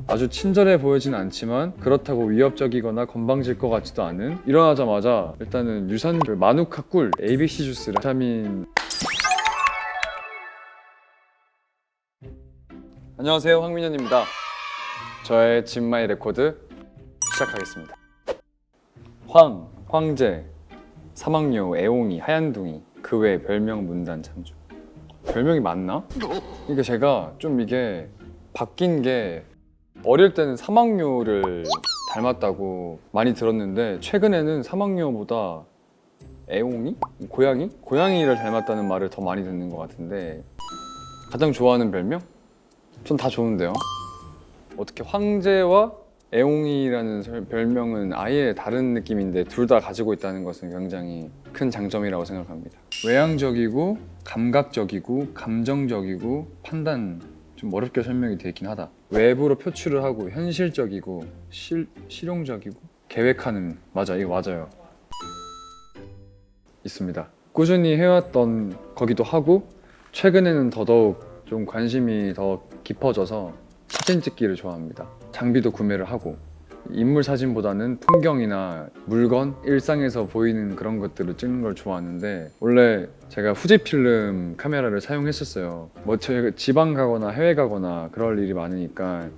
아주 친절해 보이진 않지만 그렇다고 위협적이거나 건방질 것 같지도 않은, 일어나자마자 일단은 유산 마누카 꿀, ABC 주스, 비타민. 안녕하세요, 황민현입니다. 저의 진마이 레코드 시작하겠습니다. 황제, 사막여우, 애옹이, 하얀둥이, 그 외 별명 문단 참조. 별명이 맞나? 그러니까 제가 좀 이게 바뀐 게, 어릴 때는 사막여우를 닮았다고 많이 들었는데 최근에는 사막여우보다 애옹이? 고양이를 닮았다는 말을 더 많이 듣는 것 같은데, 가장 좋아하는 별명? 전 다 좋은데요. 어떻게 황제와 애옹이라는 별명은 아예 다른 느낌인데 둘 다 가지고 있다는 것은 굉장히 큰 장점이라고 생각합니다. 외향적이고 감각적이고 감정적이고 판단, 좀 어렵게 설명이 되긴 하다. 외부로 표출을 하고 현실적이고 실용적이고 계획하는, 맞아, 이거 맞아요. 있습니다. 꾸준히 해왔던 거기도 하고, 최근에는 더더욱 좀 관심이 더 깊어져서 사진 찍기를 좋아합니다. 장비도 구매를 하고, 인물 사진보다는 풍경이나 물건, 일상에서 보이는 그런 것들을 찍는 걸 좋아하는데, 원래 제가 후지필름 카메라를 사용했었어요. 뭐 제가 지방 가거나 해외 가거나 그럴 일이 많으니까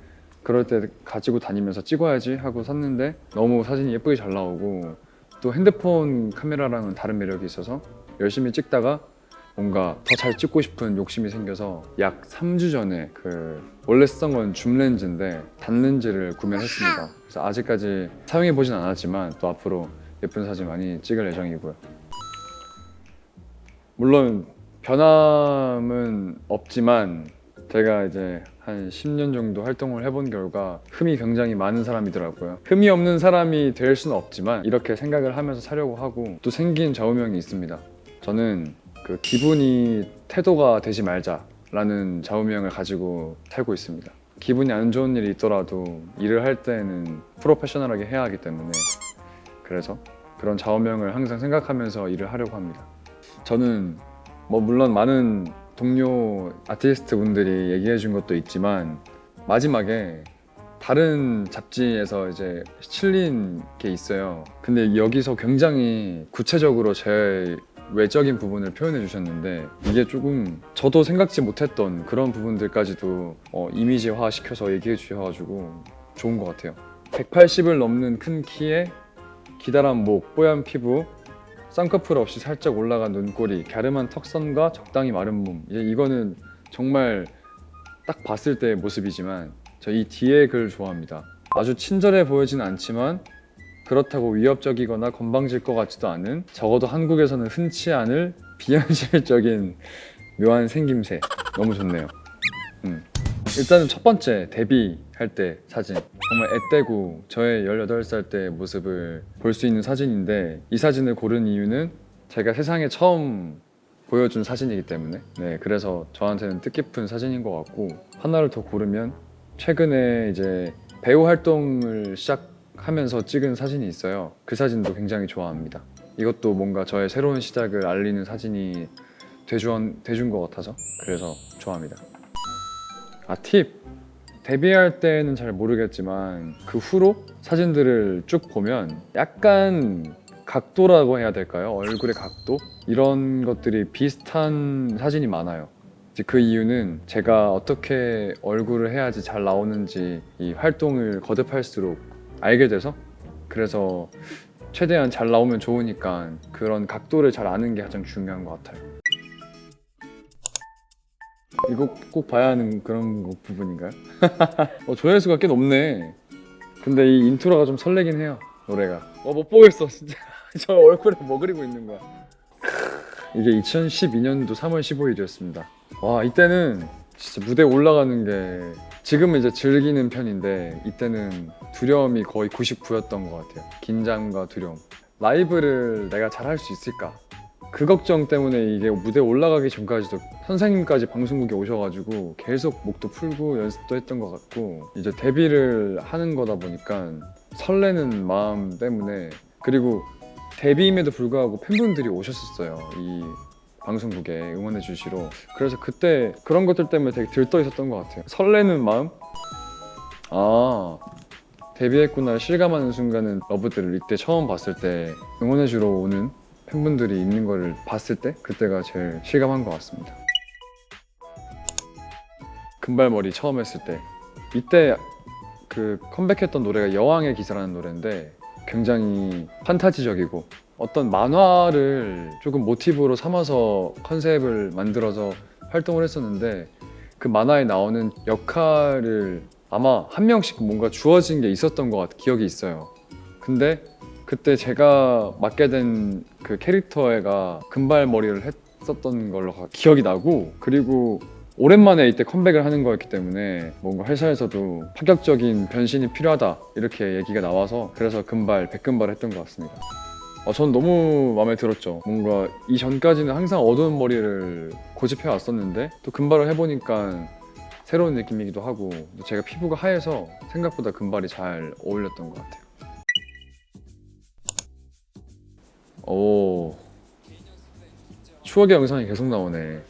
그럴 때 가지고 다니면서 찍어야지 하고 샀는데, 너무 사진이 예쁘게 잘 나오고 또 핸드폰 카메라랑은 다른 매력이 있어서 열심히 찍다가 뭔가 더 잘 찍고 싶은 욕심이 생겨서 약 3주 전에 원래 쓰던 건 줌 렌즈인데 단렌즈를 구매했습니다. 그래서 아직까지 사용해 보진 않았지만 또 앞으로 예쁜 사진 많이 찍을 예정이고요. 물론 변함은 없지만 제가 이제 한 10년 정도 활동을 해본 결과 흠이 굉장히 많은 사람이더라고요. 흠이 없는 사람이 될 수는 없지만 이렇게 생각을 하면서 사려고 하고, 또 생긴 좌우명이 있습니다. 저는 기분이 태도가 되지 말자라는 좌우명을 가지고 살고 있습니다. 기분이 안 좋은 일이 있더라도 일을 할 때는 프로페셔널하게 해야 하기 때문에, 그래서 그런 좌우명을 항상 생각하면서 일을 하려고 합니다. 저는 물론 많은 동료 아티스트 분들이 얘기해 준 것도 있지만, 마지막에 다른 잡지에서 이제 실린 게 있어요. 근데 여기서 굉장히 구체적으로 제 외적인 부분을 표현해 주셨는데, 이게 조금 저도 생각지 못했던 그런 부분들까지도 이미지화 시켜서 얘기해 주셔가지고 좋은 것 같아요. 180을 넘는 큰 키에 기다란 목, 뽀얀 피부, 쌍꺼풀 없이 살짝 올라간 눈꼬리, 갸름한 턱선과 적당히 마른 몸. 이거는 정말 딱 봤을 때의 모습이지만 저 이 뒤에 글 좋아합니다. 아주 친절해 보이진 않지만 그렇다고 위협적이거나 건방질 것 같지도 않은, 적어도 한국에서는 흔치 않을 비현실적인 묘한 생김새. 너무 좋네요. 일단은 첫 번째, 데뷔할 때 사진. 정말 앳되고 저의 18살 때 모습을 볼 수 있는 사진인데, 이 사진을 고른 이유는 제가 세상에 처음 보여준 사진이기 때문에, 그래서 저한테는 뜻깊은 사진인 것 같고, 하나를 더 고르면 최근에 이제 배우 활동을 시작하면서 찍은 사진이 있어요. 그 사진도 굉장히 좋아합니다. 이것도 뭔가 저의 새로운 시작을 알리는 사진이 돼준 것 같아서 그래서 좋아합니다. 팁! 데뷔할 때는 잘 모르겠지만 그 후로 사진들을 쭉 보면 약간 각도라고 해야 될까요? 얼굴의 각도? 이런 것들이 비슷한 사진이 많아요. 그 이유는 제가 어떻게 얼굴을 해야지 잘 나오는지 이 활동을 거듭할수록 알게 돼서, 그래서 최대한 잘 나오면 좋으니까 그런 각도를 잘 아는 게 가장 중요한 것 같아요. 이거 꼭 봐야 하는 그런 부분인가요? 조회수가 꽤 높네. 근데 이 인트로가 좀 설레긴 해요, 노래가. 못 보겠어 진짜. 저 얼굴에 뭐 그리고 있는 거야. 이게 2012년도 3월 15일이었습니다. 와, 이때는 진짜 무대에 올라가는 게, 지금은 이제 즐기는 편인데 이때는 두려움이 거의 99였던 것 같아요. 긴장과 두려움. 라이브를 내가 잘 할 수 있을까? 그 걱정 때문에 이게 무대에 올라가기 전까지도 선생님까지 방송국에 오셔가지고 계속 목도 풀고 연습도 했던 것 같고, 이제 데뷔를 하는 거다 보니까 설레는 마음 때문에, 그리고 데뷔임에도 불구하고 팬분들이 오셨었어요, 이 방송국에 응원해 주시러. 그래서 그때 그런 것들 때문에 되게 들떠 있었던 것 같아요. 설레는 마음, 아, 데뷔했구나 실감하는 순간은 러브들을 이때 처음 봤을 때 응원해주러 오는 팬분들이 있는 거를 봤을 때 그때가 제일 실감한 것 같습니다. 금발머리 처음 했을 때 이때 그 컴백했던 노래가 여왕의 기사라는 노래인데 굉장히 판타지적이고 어떤 만화를 조금 모티브로 삼아서 컨셉을 만들어서 활동을 했었는데 그 만화에 나오는 역할을 아마 한 명씩 뭔가 주어진 게 있었던 것 같은 기억이 있어요. 근데 그때 제가 맡게 된 그 캐릭터가 금발머리를 했었던 걸로 기억이 나고 그리고 오랜만에 이때 컴백을 하는 거였기 때문에 뭔가 회사에서도 파격적인 변신이 필요하다 이렇게 얘기가 나와서 그래서 백금발을 했던 것 같습니다. 전 너무 마음에 들었죠. 뭔가 이전까지는 항상 어두운 머리를 고집해 왔었는데 또 금발을 해보니까 새로운 느낌이기도 하고 또 제가 피부가 하얘서 생각보다 금발이 잘 어울렸던 것 같아요. 오, 추억의 영상이 계속 나오네.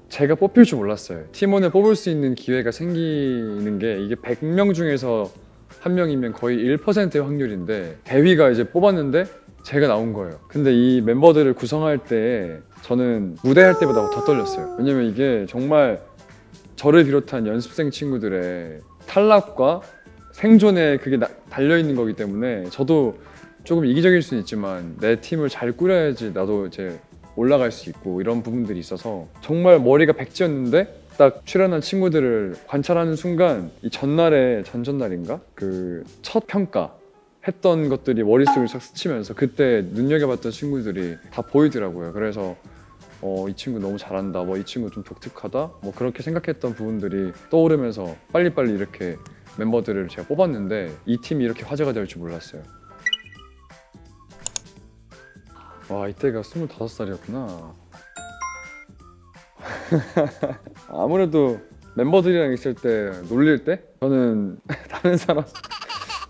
제가 뽑힐 줄 몰랐어요. 팀원을 뽑을 수 있는 기회가 생기는 게 이게 100명 중에서 한 명이면 거의 1%의 확률인데 대위가 이제 뽑았는데 제가 나온 거예요. 근데 이 멤버들을 구성할 때 저는 무대할 때보다 더 떨렸어요. 왜냐면 이게 정말 저를 비롯한 연습생 친구들의 탈락과 생존에 그게 달려있는 거기 때문에 저도 조금 이기적일 수는 있지만 내 팀을 잘 꾸려야지 나도 이제 올라갈 수 있고 이런 부분들이 있어서 정말 머리가 백지였는데 딱 출연한 친구들을 관찰하는 순간 이 전날에 전전날인가 그 첫 평가 했던 것들이 머릿속을 싹 스치면서 그때 눈여겨봤던 친구들이 다 보이더라고요. 그래서 이 친구 너무 잘한다, 뭐 이 친구 좀 독특하다, 뭐 그렇게 생각했던 부분들이 떠오르면서 빨리빨리 이렇게 멤버들을 제가 뽑았는데 이 팀이 이렇게 화제가 될 줄 몰랐어요. 와, 이때가 25살이었구나. 아무래도 멤버들이랑 있을 때 놀릴 때 저는 다른 사람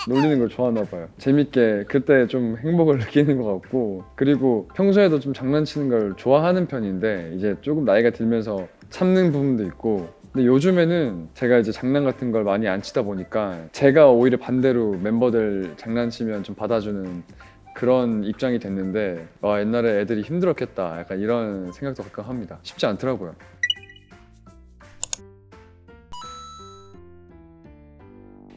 놀리는 걸 좋아하나 봐요. 재밌게 그때 좀 행복을 느끼는 것 같고 그리고 평소에도 좀 장난치는 걸 좋아하는 편인데 이제 조금 나이가 들면서 참는 부분도 있고 근데 요즘에는 제가 이제 장난 같은 걸 많이 안 치다 보니까 제가 오히려 반대로 멤버들 장난치면 좀 받아주는 그런 입장이 됐는데 와 옛날에 애들이 힘들었겠다 약간 이런 생각도 가끔 합니다. 쉽지 않더라고요.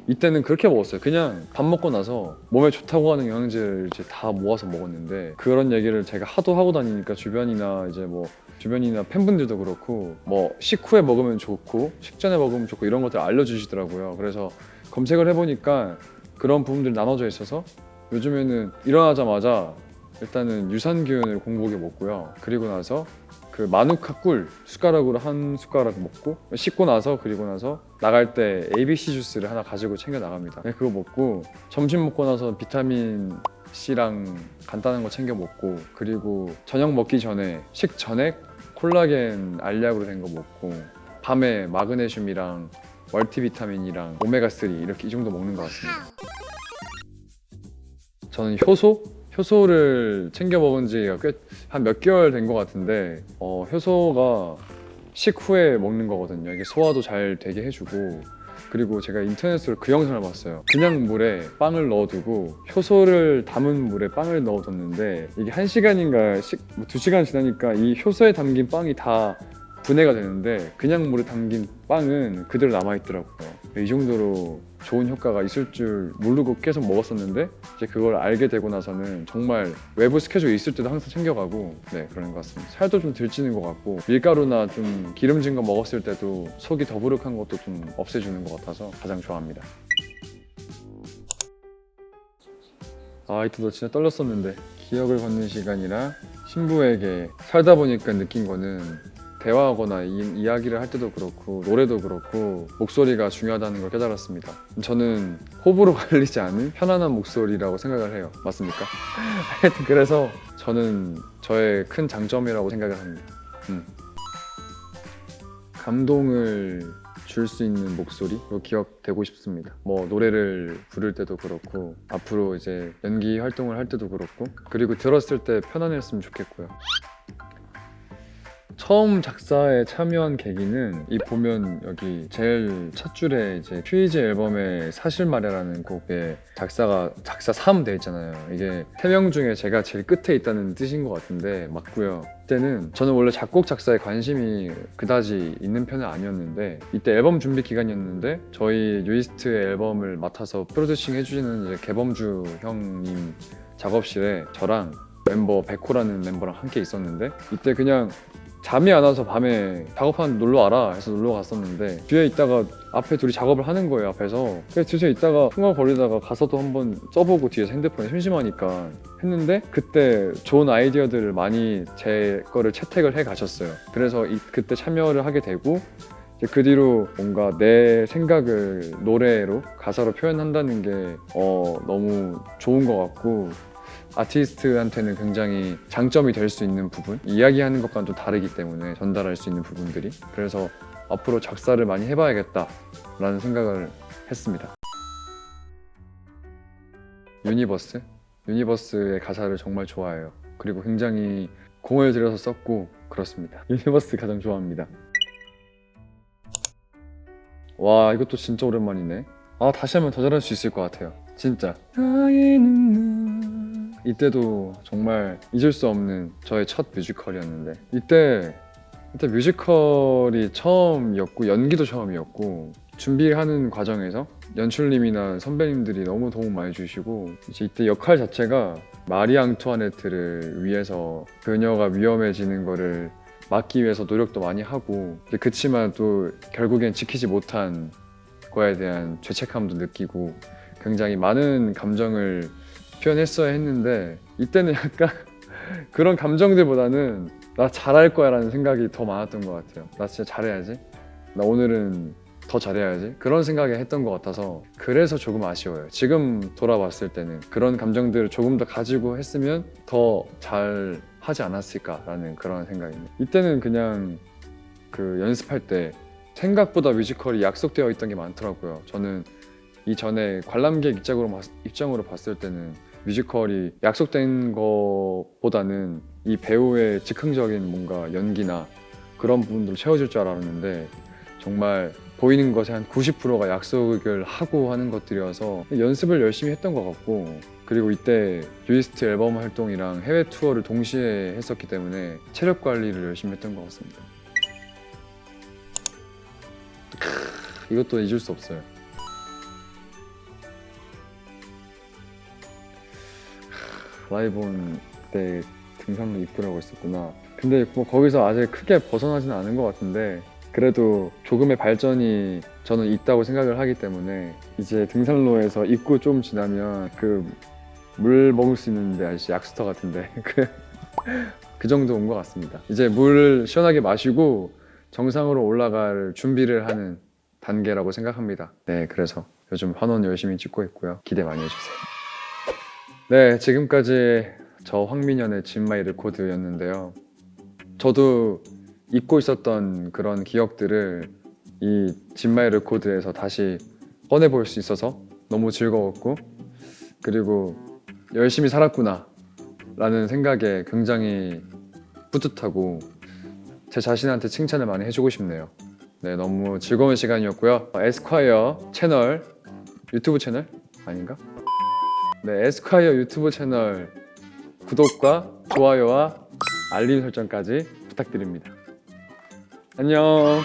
이때는 그렇게 먹었어요. 그냥 밥 먹고 나서 몸에 좋다고 하는 영양제를 이제 다 모아서 먹었는데 그런 얘기를 제가 하도 하고 다니니까 주변이나 팬분들도 그렇고 뭐 식후에 먹으면 좋고 식전에 먹으면 좋고 이런 것들 알려주시더라고요. 그래서 검색을 해보니까 그런 부분들이 나눠져 있어서 요즘에는 일어나자마자 일단은 유산균을 공복에 먹고요. 그리고 나서 그 마누카 꿀 숟가락으로 한 숟가락 먹고 씻고 나서 그리고 나서 나갈 때 ABC 주스를 하나 가지고 챙겨 나갑니다. 네, 그거 먹고 점심 먹고 나서 비타민 C랑 간단한 거 챙겨 먹고 그리고 저녁 먹기 전에 식전액 콜라겐 알약으로 된 거 먹고 밤에 마그네슘이랑 멀티비타민이랑 오메가3 이렇게 이 정도 먹는 것 같습니다. 저는 효소를 챙겨 먹은 지가 꽤 한 몇 개월 된 것 같은데 효소가 식후에 먹는 거거든요. 이게 소화도 잘 되게 해주고 그리고 제가 인터넷으로 그 영상을 봤어요. 그냥 물에 빵을 넣어두고 효소를 담은 물에 빵을 넣어뒀는데 이게 1시간인가 2시간 지나니까 이 효소에 담긴 빵이 다 분해가 되는데 그냥 물에 담긴 빵은 그대로 남아있더라고요. 이 정도로 좋은 효과가 있을 줄 모르고 계속 먹었었는데 이제 그걸 알게 되고 나서는 정말 외부 스케줄 있을 때도 항상 챙겨가고 네 그런 것 같습니다. 살도 좀 들찌는 것 같고 밀가루나 좀 기름진 거 먹었을 때도 속이 더부룩한 것도 좀 없애주는 것 같아서 가장 좋아합니다. 이때도 진짜 떨렸었는데 기억을 걷는 시간이라 신부에게 살다 보니까 느낀 거는 대화하거나 이야기를 할 때도 그렇고 노래도 그렇고 목소리가 중요하다는 걸 깨달았습니다. 저는 호불호 갈리지 않은 편안한 목소리라고 생각을 해요. 맞습니까? 하여튼 그래서 저는 저의 큰 장점이라고 생각을 합니다. 감동을 줄 수 있는 목소리로 기억되고 싶습니다. 뭐 노래를 부를 때도 그렇고 앞으로 이제 연기 활동을 할 때도 그렇고 그리고 들었을 때 편안했으면 좋겠고요. 처음 작사에 참여한 계기는 이 보면 여기 제일 첫 줄에 이제 퀴즈 앨범의 사실말이라는 곡에 작사 3 돼 있잖아요. 이게 3명 중에 제가 제일 끝에 있다는 뜻인 것 같은데 맞고요. 그때는 저는 원래 작곡 작사에 관심이 그다지 있는 편은 아니었는데 이때 앨범 준비 기간이었는데 저희 뉴이스트의 앨범을 맡아서 프로듀싱 해주시는 이제 개범주 형님 작업실에 저랑 멤버 백호라는 멤버랑 함께 있었는데 이때 그냥 잠이 안 와서 밤에 작업하는 놀러 와라 해서 놀러 갔었는데 뒤에 있다가 앞에 둘이 작업을 하는 거예요. 앞에서 그래서 뒤에 있다가 흥얼거리다가 가사도 한번 써보고 뒤에서 핸드폰에 심심하니까 했는데 그때 좋은 아이디어들을 많이 제 거를 채택을 해 가셨어요. 그래서 그때 참여를 하게 되고 이제 그 뒤로 뭔가 내 생각을 노래로 가사로 표현한다는 게 너무 좋은 것 같고 아티스트한테는 굉장히 장점이 될 수 있는 부분, 이야기하는 것과는 좀 다르기 때문에 전달할 수 있는 부분들이, 그래서 앞으로 작사를 많이 해봐야겠다라는 생각을 했습니다. 유니버스의 가사를 정말 좋아해요. 그리고 굉장히 공을 들여서 썼고 그렇습니다. 유니버스 가장 좋아합니다. 와, 이것도 진짜 오랜만이네. 다시 하면 더 잘할 수 있을 것 같아요. 진짜. 나의 눈물. 이때도 정말 잊을 수 없는 저의 첫 뮤지컬이었는데 이때 뮤지컬이 처음이었고 연기도 처음이었고 준비하는 과정에서 연출님이나 선배님들이 너무 도움 많이 주시고 이제 이때 역할 자체가 마리 앙투아네트를 위해서 그녀가 위험해지는 거를 막기 위해서 노력도 많이 하고 그치만 또 결국엔 지키지 못한 거에 대한 죄책감도 느끼고 굉장히 많은 감정을 표현했어야 했는데 이때는 약간 그런 감정들보다는 나 잘할 거야 라는 생각이 더 많았던 것 같아요. 나 진짜 잘해야지, 나 오늘은 더 잘해야지, 그런 생각을 했던 것 같아서 그래서 조금 아쉬워요. 지금 돌아봤을 때는 그런 감정들을 조금 더 가지고 했으면 더 잘 하지 않았을까라는 그런 생각입니다. 이때는 그냥 그 연습할 때 생각보다 뮤지컬이 약속되어 있던 게 많더라고요. 저는 이전에 관람객 입장으로 봤을 때는 뮤지컬이 약속된 것보다는 이 배우의 즉흥적인 뭔가 연기나 그런 부분들을 채워줄 줄 알았는데 정말 보이는 것의 한 90%가 약속을 하고 하는 것들이어서 연습을 열심히 했던 것 같고, 그리고 이때 뉴이스트 앨범 활동이랑 해외 투어를 동시에 했었기 때문에 체력 관리를 열심히 했던 것 같습니다. 이것도 잊을 수 없어요. 라이브 온 때 등산로 입구라고 했었구나. 근데 뭐 거기서 아직 크게 벗어나지는 않은 것 같은데 그래도 조금의 발전이 저는 있다고 생각을 하기 때문에 이제 등산로에서 입구 좀 지나면 그 물 먹을 수 있는데 아저씨 약수터 같은데 그 정도 온 것 같습니다. 이제 물 시원하게 마시고 정상으로 올라갈 준비를 하는 단계라고 생각합니다. 네, 그래서 요즘 환원 열심히 찍고 있고요. 기대 많이 해주세요. 네, 지금까지 저 황민현의 진마이 레코드였는데요. 저도 잊고 있었던 그런 기억들을 이 진마이 레코드에서 다시 꺼내볼 수 있어서 너무 즐거웠고, 그리고 열심히 살았구나 라는 생각에 굉장히 뿌듯하고 제 자신한테 칭찬을 많이 해주고 싶네요. 네, 너무 즐거운 시간이었고요. 에스콰이어 채널, 유튜브 채널 아닌가? 네, 에스콰이어 유튜브 채널 구독과 좋아요와 알림 설정까지 부탁드립니다. 안녕.